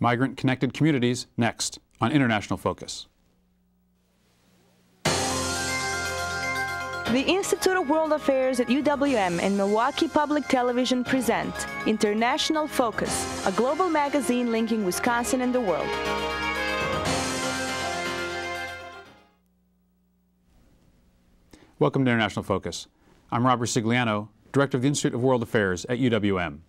Migrant Connected Communities, next on International Focus. The Institute of World Affairs at UWM and Milwaukee Public Television present International Focus, a global magazine linking Wisconsin and the world. Welcome to International Focus. I'm Robert Ricigliano, Director of the Institute of World Affairs at UWM.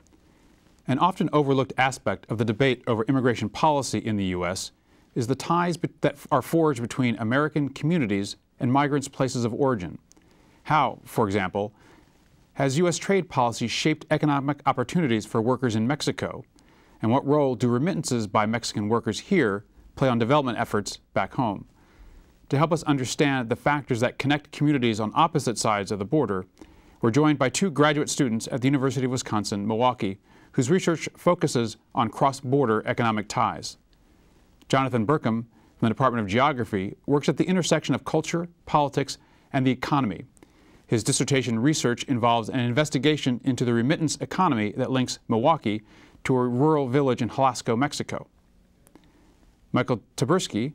An often overlooked aspect of the debate over immigration policy in the U.S. is the ties that are forged between American communities and migrants' places of origin. How, for example, has U.S. trade policy shaped economic opportunities for workers in Mexico? And what role do remittances by Mexican workers here play on development efforts back home? To help us understand the factors that connect communities on opposite sides of the border, we're joined by two graduate students at the University of Wisconsin-Milwaukee whose research focuses on cross-border economic ties. Jonathan Burkham, from the Department of Geography, works at the intersection of culture, politics, and the economy. His dissertation research involves an investigation into the remittance economy that links Milwaukee to a rural village in Jalisco, Mexico. Michael Tyburski,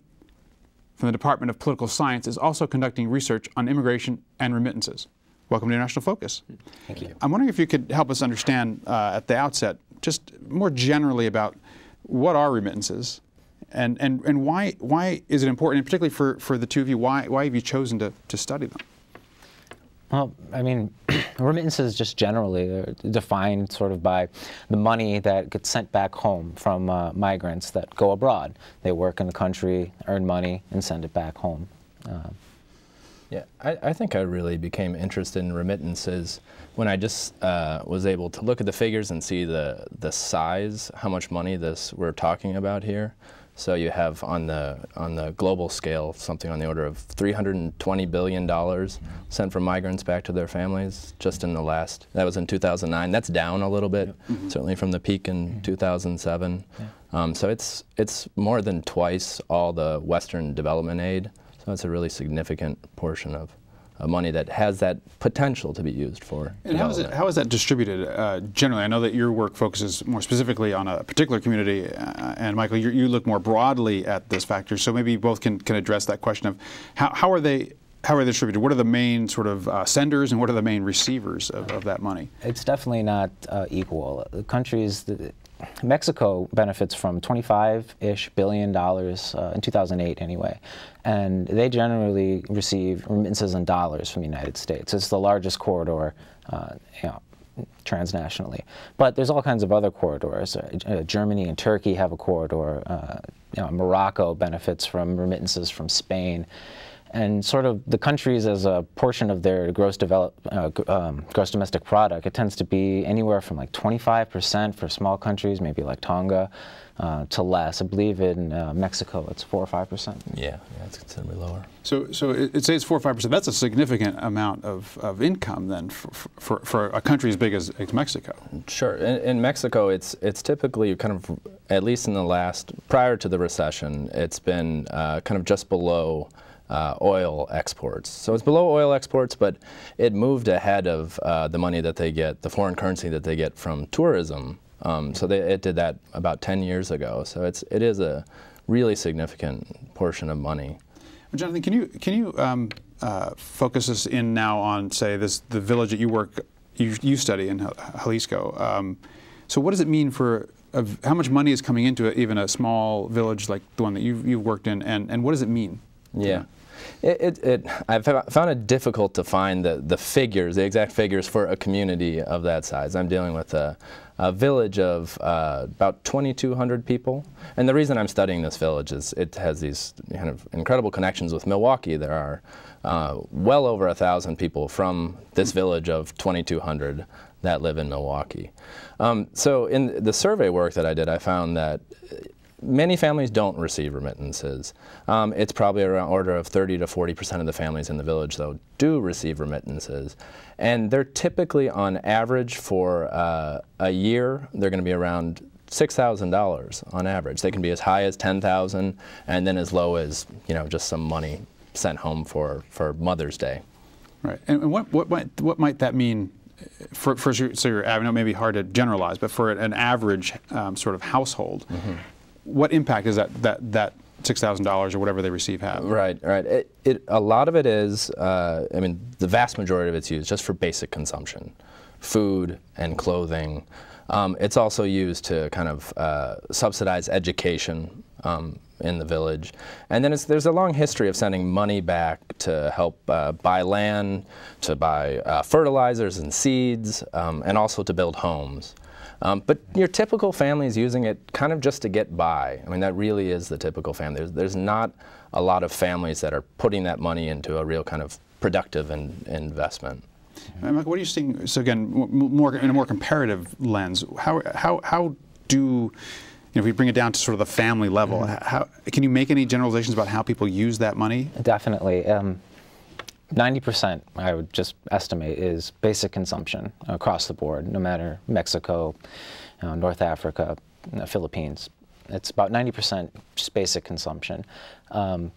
from the Department of Political Science, is also conducting research on immigration and remittances. Welcome to International Focus. Thank you. I'm wondering if you could help us understand at the outset, just more generally about what are remittances and why is it important, and particularly for the two of you, why have you chosen to study them? Well, I mean, remittances just generally are defined sort of by the money that gets sent back home from migrants that go abroad. They work in the country, earn money, and send it back home. Yeah, I think I really became interested in remittances when I just was able to look at the figures and see the size, how much money we're talking about here. So you have on the global scale something on the order of $320 billion sent from migrants back to their families just in that was in 2009. That's down a little bit, certainly from the peak in 2007. Yeah. So it's more than twice all the Western development aid. So it's a really significant portion of money that has that potential to be used for. And how is that distributed generally? I know that your work focuses more specifically on a particular community, and Michael, you look more broadly at this factor. So maybe you both can address that question of how are they distributed? What are the main sort of senders and what are the main receivers of that money? It's definitely not equal. The countries Mexico benefits from $25-ish billion in 2008 anyway, and they generally receive remittances in dollars from the United States. It's the largest corridor transnationally. But there's all kinds of other corridors. Germany and Turkey have a corridor. Morocco benefits from remittances from Spain. And sort of the countries as a portion of their gross domestic product, it tends to be anywhere from like 25% for small countries, maybe like Tonga, to less. I believe in Mexico it's 4 or 5%. Yeah, it's considerably lower. So it says 4 or 5%. That's a significant amount of income then for a country as big as Mexico. Sure. In Mexico, it's typically kind of, at least in prior to the recession, it's been kind of just below oil exports. So it's below oil exports, but it moved ahead of the money that they get, the foreign currency that they get from tourism. So it did that about 10 years ago. So it is a really significant portion of money. Well, Jonathan, can you focus us in now on, say, the village that you study in Jalisco? So what does it mean for how much money is coming into even a small village like the one that you've worked in, and what does it mean? Yeah. I've found it difficult to find the exact figures for a community of that size. I'm dealing with a village of about 2,200 people. And the reason I'm studying this village is it has these kind of incredible connections with Milwaukee. There are well over 1,000 people from this village of 2,200 that live in Milwaukee. So in the survey work that I did, I found that many families don't receive remittances. It's probably around order of 30 to 40% of the families in the village, though, do receive remittances. And they're typically, on average, for a year, they're going to be around $6,000 on average. They can be as high as $10,000, and then as low as, just some money sent home for Mother's Day. Right. And what might that mean for so your, I know it may be hard to generalize, but for an average sort of household? Mm-hmm. what impact does that $6,000 or whatever they receive have? Right, right. A lot of it is, I mean, the vast majority of it's used just for basic consumption, food and clothing. It's also used to kind of subsidize education in the village. And then there's a long history of sending money back to help buy land, to buy fertilizers and seeds, and also to build homes. But your typical family is using it kind of just to get by. I mean, that really is the typical family. There's not a lot of families that are putting that money into a real kind of productive investment. Michael, what are you seeing? So again, more in a more comparative lens, how do, if we bring it down to sort of the family level, how can you make any generalizations about how people use that money? Definitely. 90%, I would just estimate, is basic consumption across the board, no matter Mexico, North Africa, Philippines. It's about 90% just basic consumption. The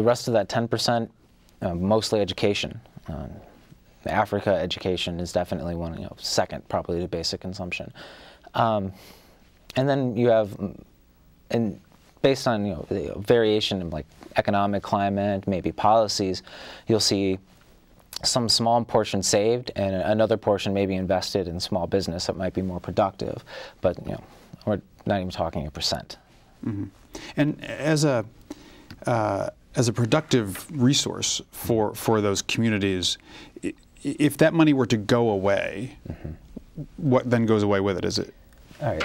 rest of that 10%, mostly education. Africa education is definitely one, second probably to basic consumption. And then you have, based on the variation of like economic climate, maybe policies, you'll see some small portion saved and another portion maybe invested in small business that might be more productive. But we're not even talking a percent. Mm-hmm. And as a productive resource for those communities, if that money were to go away, what then goes away with it? Is it? All right.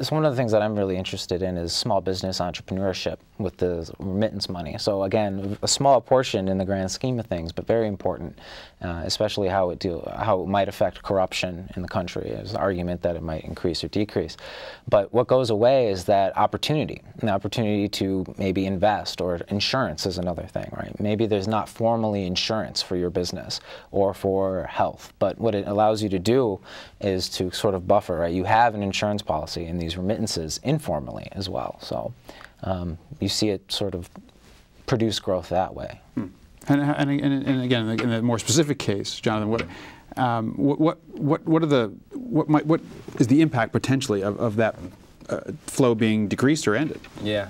So one of the things that I'm really interested in is small business entrepreneurship with the remittance money. So again, a small portion in the grand scheme of things, but very important, especially how it might affect corruption in the country. There's an argument that it might increase or decrease. But what goes away is that opportunity, the opportunity to maybe invest, or insurance is another thing, right? Maybe there's not formally insurance for your business or for health, but what it allows you to do is to sort of buffer, right? You have an insurance policy in these remittances informally as well. So you see it sort of produce growth that way. And again, in a more specific case, Jonathan, what is the impact potentially of that flow being decreased or ended? Yeah.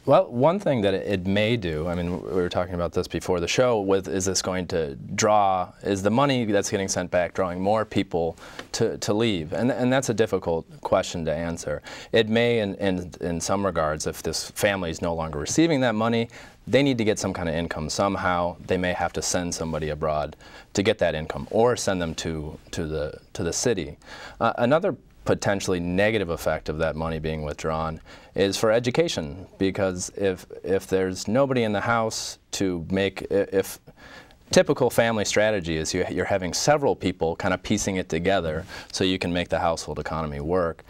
Well, one thing that it may do, I mean, we were talking about this before the show, is this going to draw, is the money that's getting sent back drawing more people to leave? And that's a difficult question to answer. It may, in some regards, if this family is no longer receiving that money, they need to get some kind of income somehow. They may have to send somebody abroad to get that income, or send them to the city. Another potentially negative effect of that money being withdrawn is for education, because if there's nobody in the house to make, if typical family strategy is you're having several people kind of piecing it together so you can make the household economy work.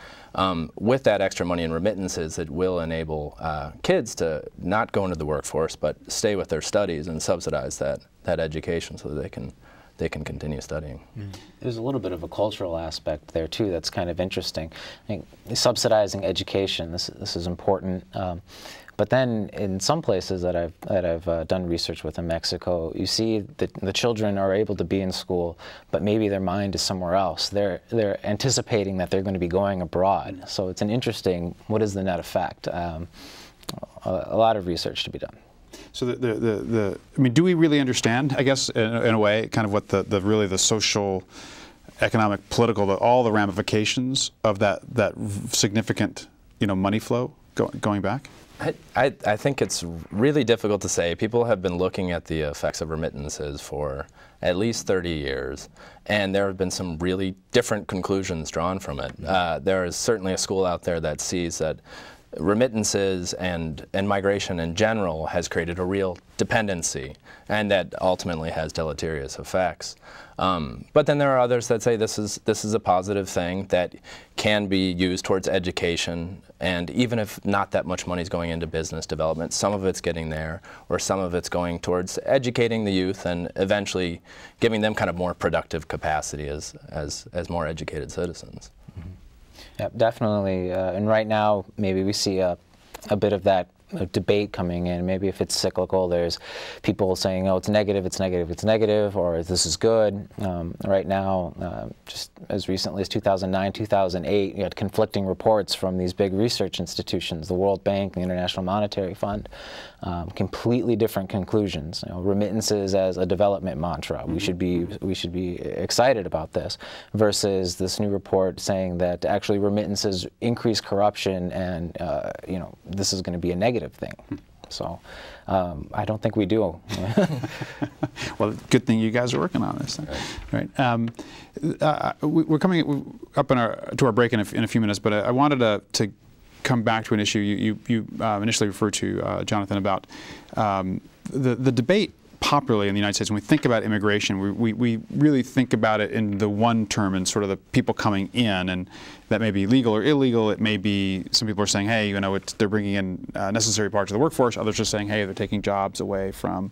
With that extra money in remittances, it will enable kids to not go into the workforce but stay with their studies and subsidize that education so that they can continue studying. There's a little bit of a cultural aspect there too that's kind of interesting. I think subsidizing education, this is important. But then in some places that I've done research with in Mexico, you see that the children are able to be in school, but maybe their mind is somewhere else. They're anticipating that they're going to be going abroad. So it's an interesting, what is the net effect? A lot of research to be done. So I mean, do we really understand, I guess, in a way, kind of what really the social, economic, political, all the ramifications of that significant, money flow going back? I think it's really difficult to say. People have been looking at the effects of remittances for at least 30 years, and there have been some really different conclusions drawn from it. There is certainly a school out there that sees that remittances and migration in general has created a real dependency, and that ultimately has deleterious effects. But then there are others that say this is a positive thing that can be used towards education, and even if not that much money is going into business development, some of it's getting there, or some of it's going towards educating the youth and eventually giving them kind of more productive capacity as more educated citizens. Yeah, definitely. And right now, maybe we see a bit of that debate coming in. Maybe if it's cyclical, there's people saying, oh, it's negative, it's negative, it's negative, or this is good. Right now, just as recently as 2009, 2008, you had conflicting reports from these big research institutions, the World Bank, the International Monetary Fund, completely different conclusions. Remittances as a development mantra. We should be excited about this, versus this new report saying that actually remittances increase corruption, and this is going to be a negative thing. So I don't think we do. Well, good thing you guys are working on this. Right. We're coming up to our break in a few minutes, but I wanted to come back to an issue you initially referred to, Jonathan, about the debate popularly in the United States. When we think about immigration, we really think about it in the one term, and sort of the people coming in, and that may be legal or illegal. It may be, some people are saying, hey, they're bringing in necessary parts of the workforce. Others are saying, hey, they're taking jobs away from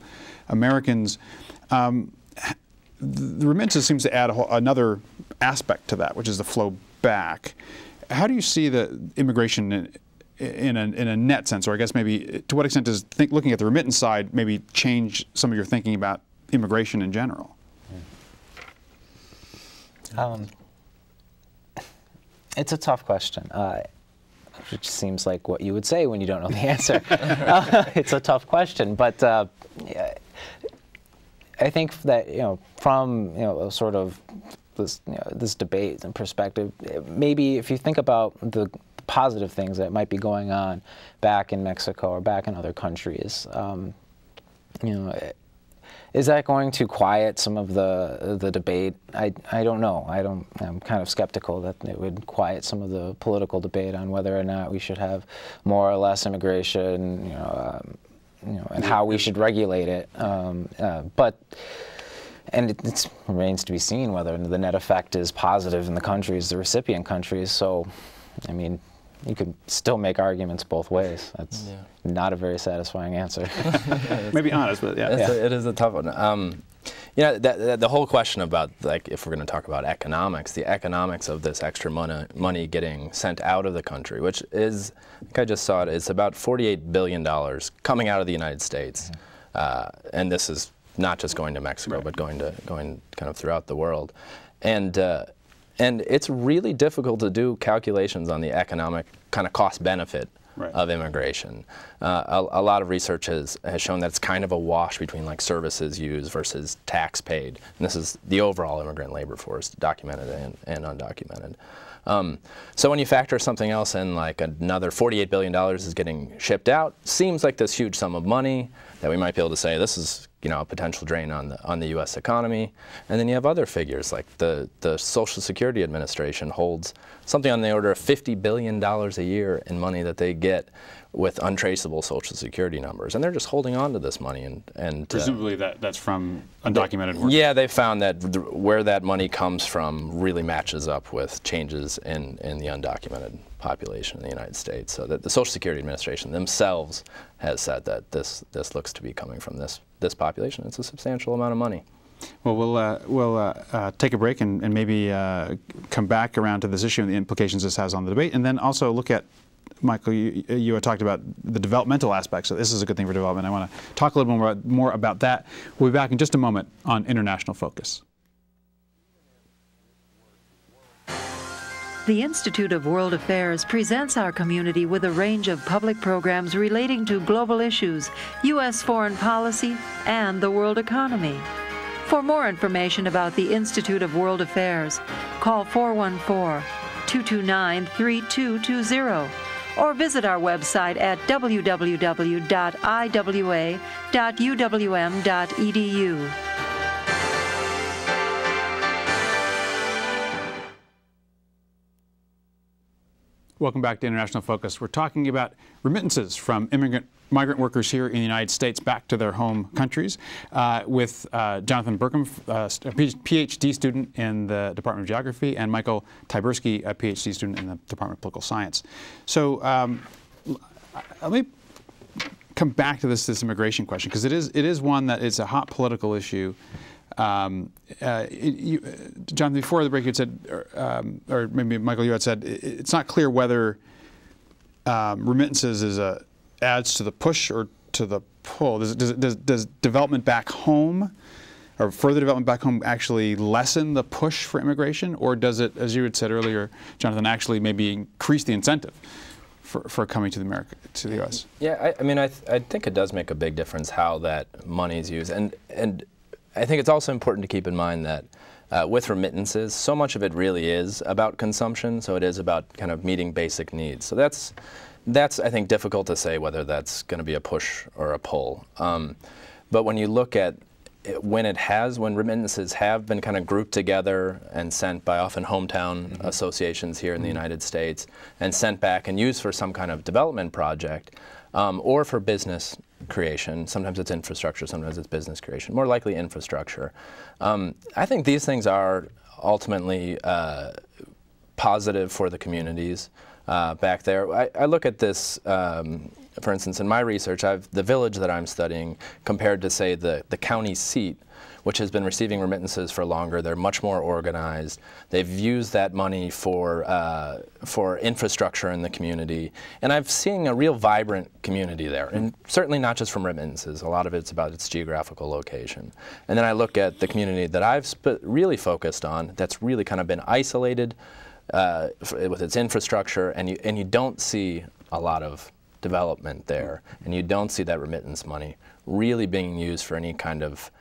Americans. The remittances seems to add another aspect to that, which is the flow back. How do you see the immigration in a net sense, or I guess maybe to what extent does looking at the remittance side maybe change some of your thinking about immigration in general? It's a tough question, which seems like what you would say when you don't know the answer. It's a tough question, but I think that from sort of this debate and perspective, maybe if you think about the positive things that might be going on back in Mexico or back in other countries, is that going to quiet some of the debate? I don't know. I'm kind of skeptical that it would quiet some of the political debate on whether or not we should have more or less immigration, and how we should regulate it. And it remains to be seen whether the net effect is positive in the countries, the recipient countries. So, I mean, you could still make arguments both ways. That's not a very satisfying answer. Maybe honest, but it is a tough one. The whole question about, like, if we're going to talk about economics, the economics of this extra money getting sent out of the country, which is, like I just saw it, it's about $48 billion coming out of the United States, and this is not just going to Mexico, but going kind of throughout the world, and it's really difficult to do calculations on the economic kind of cost-benefit of immigration. A lot of research has shown that it's kind of a wash between like services used versus tax paid. And this is the overall immigrant labor force, documented and undocumented. So when you factor something else in, like another $48 billion is getting shipped out, seems like this huge sum of money that we might be able to say this is a potential drain on the U.S. economy. And then you have other figures, like the Social Security Administration holds something on the order of $50 billion a year in money that they get with untraceable Social Security numbers, and they're just holding on to this money. And presumably that's from undocumented work. Yeah, they found that where that money comes from really matches up with changes in the undocumented population in the United States. So that the Social Security Administration themselves has said that this looks to be coming from this population. It's a substantial amount of money. Well, we'll take a break and maybe come back around to this issue and the implications this has on the debate, and then also look at, Michael, you had talked about the developmental aspects, so this is a good thing for development. I want to talk a little more about that. We'll be back in just a moment on International Focus. The Institute of World Affairs presents our community with a range of public programs relating to global issues, U.S. foreign policy, and the world economy. For more information about the Institute of World Affairs, call 414-229-3220 or visit our website at www.iwa.uwm.edu. Welcome back to International Focus. We're talking about remittances from migrant workers here in the United States back to their home countries with Jonathan Burkham, a Ph.D. student in the Department of Geography, and Michael Tyburski, a Ph.D. student in the Department of Political Science. So let me come back to this immigration question, because it is one that is a hot political issue. Jonathan, before the break you had said, or maybe Michael, you had said, it's not clear whether remittances is a adds to the push or to the pull? Does development back home, or further development back home, actually lessen the push for immigration, or does it, as you had said earlier, Jonathan, actually maybe increase the incentive for coming to the U.S.? Yeah, I mean, I think it does make a big difference how that money is used, and I think it's also important to keep in mind that with remittances, so much of it really is about consumption. So it is about kind of meeting basic needs. So that's I think difficult to say whether that's going to be a push or a pull. But when you look at when remittances have been kind of grouped together and sent by often hometown associations here in the United States and sent back and used for some kind of development project or for business creation, sometimes it's infrastructure, sometimes it's business creation, more likely infrastructure. I think these things are ultimately positive for the communities back there. I look at this, for instance, in my research, the village that I'm studying compared to, say, the county seat, which has been receiving remittances for longer. They're much more organized. They've used that money for infrastructure in the community. And I'm seeing a real vibrant community there, and certainly not just from remittances. A lot of it's about its geographical location. And then I look at the community that I've really focused on that's really kind of been isolated with its infrastructure, and you don't see a lot of development there, and you don't see that remittance money really being used for any kind of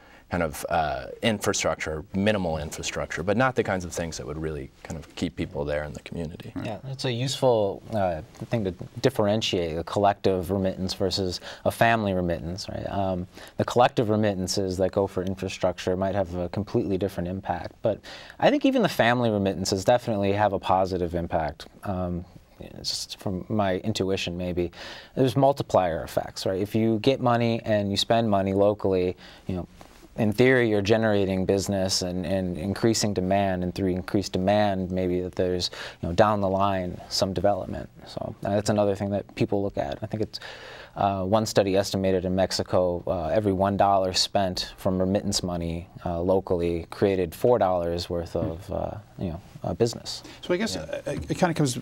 infrastructure, minimal infrastructure, but not the kinds of things that would really kind of keep people there in the community. Yeah, it's a useful thing to differentiate a collective remittance versus a family remittance, right? The collective remittances that go for infrastructure might have a completely different impact, but I think even the family remittances definitely have a positive impact. Just from my intuition, maybe there's multiplier effects, right? If you get money and you spend money locally, in theory, you're generating business and increasing demand, and through increased demand, maybe that there's, down the line, some development. So that's another thing that people look at. I think it's one study estimated in Mexico, every $1 spent from remittance money locally created $4 worth of business. So I guess it kind of comes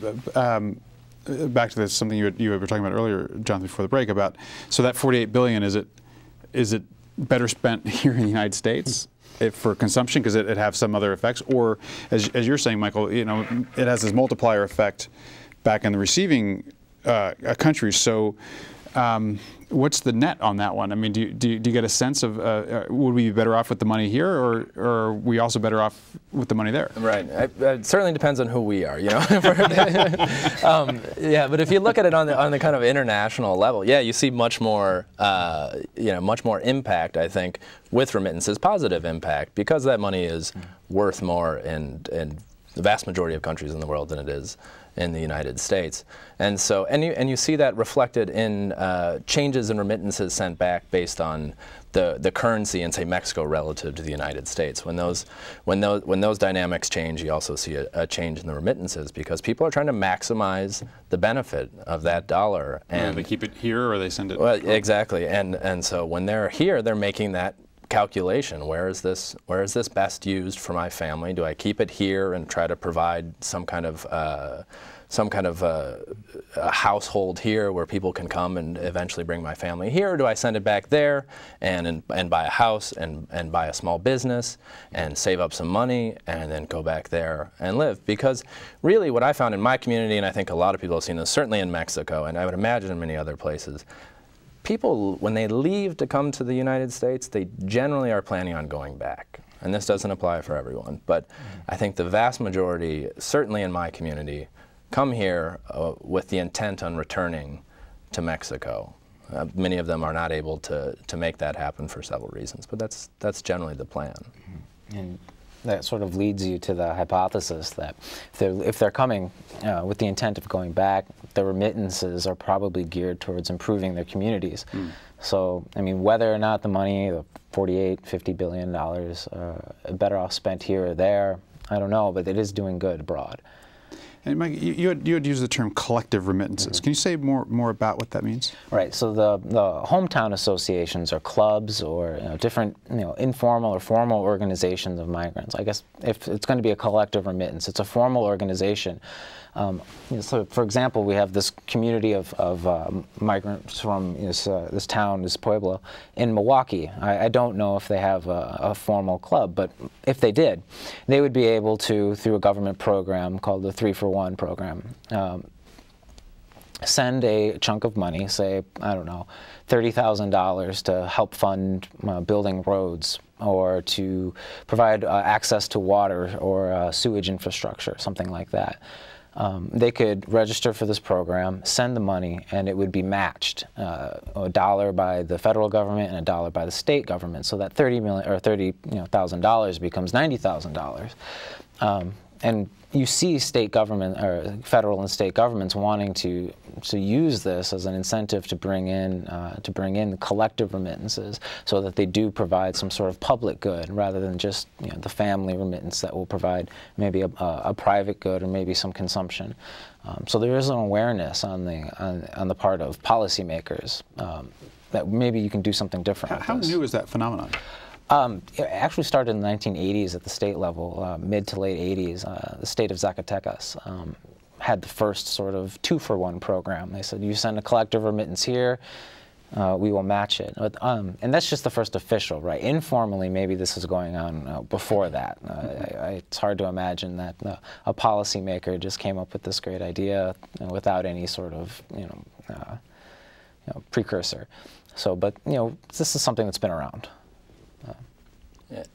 back to this, something you were talking about earlier, Jonathan, before the break, about, so that $48 billion, is it better spent here in the United States for consumption because it has some other effects, or as you're saying, Michael, it has this multiplier effect back in the receiving countries. So what's the net on that one? I mean, do you get a sense of would we be better off with the money here, or are we also better off with the money there? Right. It certainly depends on who we are, Yeah, but if you look at it on the kind of international level, yeah, you see much more much more impact, I think, with remittances, positive impact, because that money is worth more in the vast majority of countries in the world than it is in the United States. And so, and you see that reflected in changes in remittances sent back based on the currency in, say, Mexico relative to the United States. When those dynamics change, you also see a change in the remittances, because people are trying to maximize the benefit of that dollar. And they keep it here, or they send it? Well, exactly. And so when they're here, they're making that calculation. Where is this best used for my family? Do I keep it here and try to provide some kind of a household here where people can come and eventually bring my family here? Or do I send it back there and buy a house and buy a small business and save up some money and then go back there and live? Because really what I found in my community, and I think a lot of people have seen this, certainly in Mexico, and I would imagine in many other places, people, when they leave to come to the United States, they generally are planning on going back. And this doesn't apply for everyone, but I think the vast majority, certainly in my community, come here with the intent on returning to Mexico. Many of them are not able to make that happen for several reasons, but that's generally the plan. And that sort of leads you to the hypothesis that if they're coming with the intent of going back, the remittances are probably geared towards improving their communities. So, I mean, whether or not the money, the $50 billion, better off spent here or there, I don't know, but it is doing good abroad. And Mike, you had used the term collective remittances. Can you say more about what that means? Right. So the hometown associations, or clubs, or different informal or formal organizations of migrants. I guess if it's going to be a collective remittance, it's a formal organization. So, for example, we have this community of migrants from this town, this pueblo, in Milwaukee. I don't know if they have a formal club, but if they did, they would be able to, through a government program called the 3-for-1 program, send a chunk of money, say, I don't know, $30,000 to help fund building roads, or to provide access to water or sewage infrastructure, something like that. They could register for this program, send the money, and it would be matched, $1 by the federal government and $1 by the state government. So that $30,000 becomes $90,000. And you see state government, or federal and state governments, wanting to use this as an incentive to bring in collective remittances, so that they do provide some sort of public good rather than just the family remittance that will provide maybe a private good or maybe some consumption. So there is an awareness on the part of policymakers that maybe you can do something different with this. How new is that phenomenon? It actually started in the 1980s at the state level, mid to late 80s. The state of Zacatecas had the first sort of 2-for-1 program. They said, you send a collective remittance here, we will match it. And that's just the first official, right? Informally, maybe this is going on before that. It's hard to imagine that a policymaker just came up with this great idea without any sort of precursor. So, but this is something that's been around.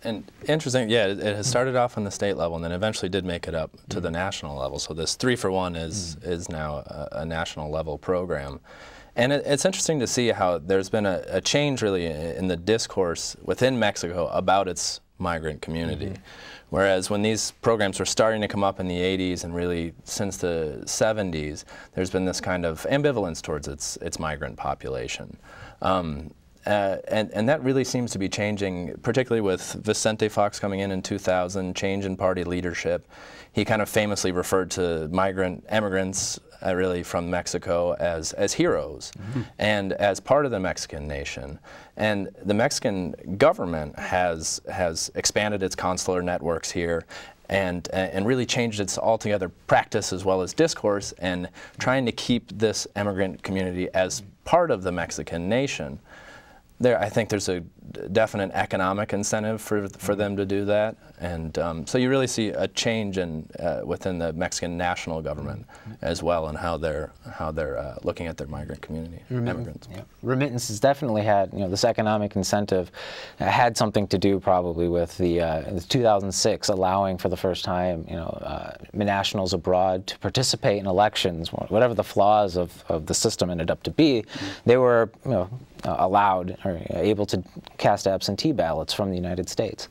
And interesting, yeah, it has started off on the state level and then eventually did make it up to the national level. So this 3-for-1 is now a national level program. And it's interesting to see how there's been a change really in the discourse within Mexico about its migrant community. Whereas when these programs were starting to come up in the 80s and really since the 70s, there's been this kind of ambivalence towards its migrant population. And that really seems to be changing, particularly with Vicente Fox coming in 2000, change in party leadership. He kind of famously referred to immigrants really from Mexico as heroes and as part of the Mexican nation. And the Mexican government has expanded its consular networks here and really changed its altogether practice as well as discourse, and trying to keep this immigrant community as part of the Mexican nation. I think there's a definite economic incentive for them to do that, and so you really see a change within the Mexican national government as well, and how they're looking at their migrant community, immigrants. Yeah. Remittances definitely had this economic incentive had something to do probably with the 2006 allowing for the first time nationals abroad to participate in elections, whatever the flaws of the system ended up to be. They were allowed or able to cast absentee ballots from the United States.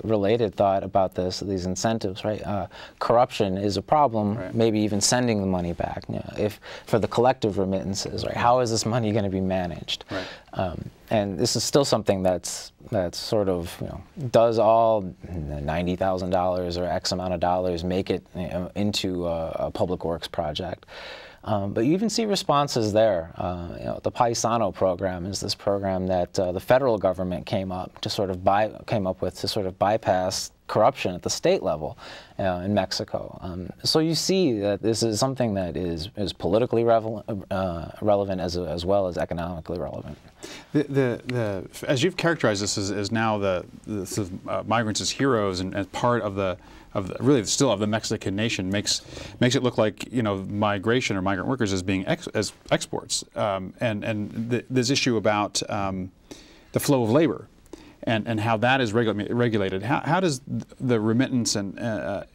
Related thought about these incentives, right? Corruption is a problem, right. Maybe even sending the money back. If for the collective remittances, right? How is this money going to be managed? Right. And this is still something that's sort of does all $90,000 or X amount of dollars make it into a public works project. But you even see responses there. The Paisano program is this program that the federal government came up with to sort of bypass corruption at the state level in Mexico. So you see that this is something that is politically relevant as well as economically relevant. As you've characterized this as now the migrants as heroes and as part of really still of the Mexican nation makes it look like migration or migrant workers as being as exports, and this issue about the flow of labor and how that is regulated. How does the remittance and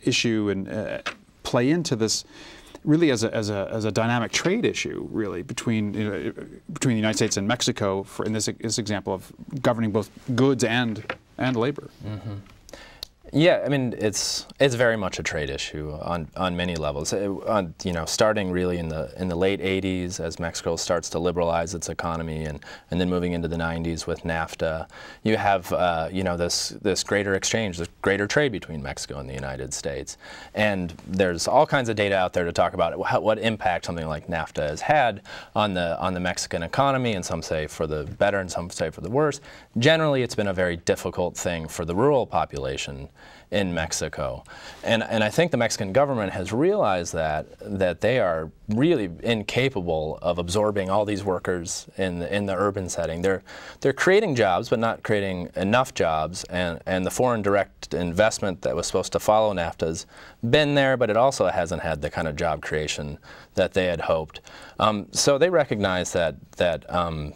issue and play into this really as a dynamic trade issue really between the United States and Mexico in this example of governing both goods and labor? Yeah, I mean, it's very much a trade issue on many levels. You know, starting really in the late '80s as Mexico starts to liberalize its economy, and then moving into the '90s with NAFTA, you have you know, this greater exchange, this greater trade between Mexico and the United States, and there's all kinds of data out there to talk about what impact something like NAFTA has had on the Mexican economy, and some say for the better and some say for the worse. Generally, it's been a very difficult thing for the rural population in Mexico, and I think the Mexican government has realized that they are really incapable of absorbing all these workers in the urban setting. They're creating jobs, but not creating enough jobs, and the foreign direct investment that was supposed to follow NAFTA's been there, but it also hasn't had the kind of job creation that they had hoped. So they recognize that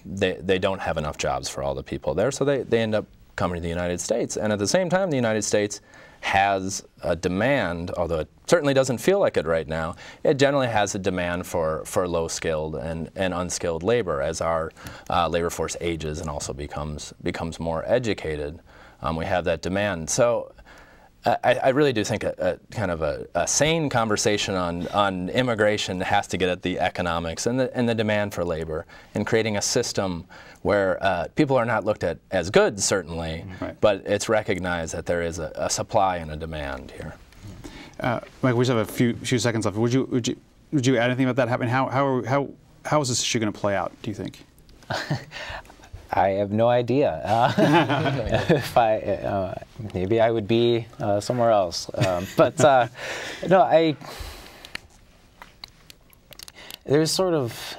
they don't have enough jobs for all the people there, so they end up coming to the United States. And at the same time, the United States has a demand, although it certainly doesn't feel like it right now, it generally has a demand for low-skilled and unskilled labor as our labor force ages and also becomes more educated. We have that demand. So I really do think a kind of a sane conversation on immigration has to get at the economics and the demand for labor, and creating a system where people are not looked at as goods, certainly, right, but it's recognized that there is a supply and a demand here. Mike, we just have a few seconds left. Would you add anything about that happening? How is this issue going to play out, do you think? I have no idea. If maybe I would be somewhere else. But no, there's sort of,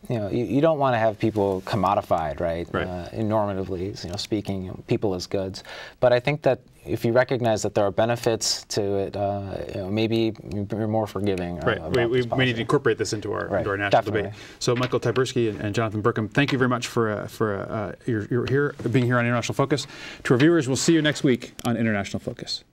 you know, you don't want to have people commodified, right? Normatively, you know, speaking, people as goods. But I think that if you recognize that there are benefits to it, you know, maybe you're more forgiving. Right. We need to incorporate this into our national debate. So Michael Tyburski and Jonathan Burkham, thank you very much for being here on International Focus. To our viewers, we'll see you next week on International Focus.